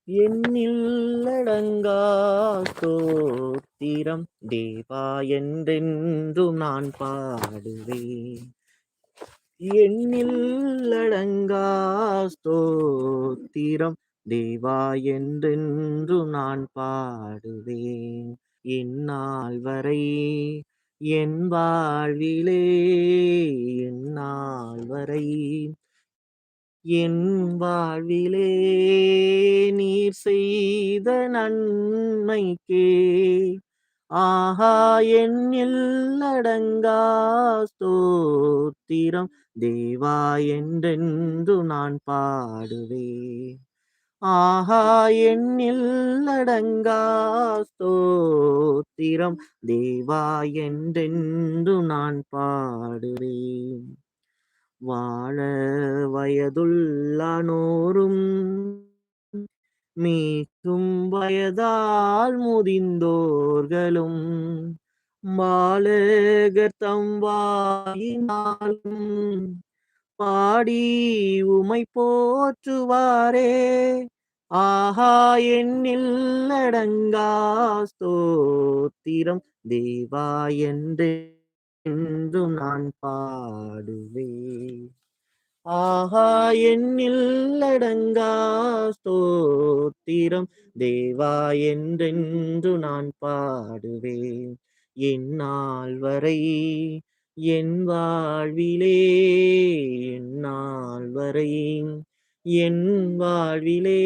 எண்ணிலடங்கா ஸ்தோத்திரம் தேவா என்றென்றும் நான் பாடுவேன். எண்ணிலடங்கா ஸ்தோத்திரம் தேவா என்றென்றும் நான் பாடுவேன். எந்நாள் வரை என் வாழ்விலே எந்நாள் வரை என் வாழ்விலே நீர் செய்த நன்மைக்கே ஆஹா எண்ணிலடங்கா ஸ்தோத்திரம் தேவா என்றென்று நான் பாடுவேன். ஆஹா எண்ணிலடங்கா ஸ்தோத்திரம் தேவா என்றென்று நான் பாடுவேன். வாழ வயதுள்ளானோரும் மீட்டும் வயதால் முதிர்ந்தோர்களும் பாலகர் தம் வாயினாலும் பாடி உமை போற்றுவாரே. ஆஹா எண்ணிலடங்கா ஸ்தோத்திரம் தேவா என்றென்றும் நான் பாடுவேன். ஆஹா எண்ணிலடங்கா ஸ்தோத்திரம் தேவா என்றென்று நான் பாடுவேன். எந்நாள் வரை என் வாழ்விலே எந்நாள் வரை என் வாழ்விலே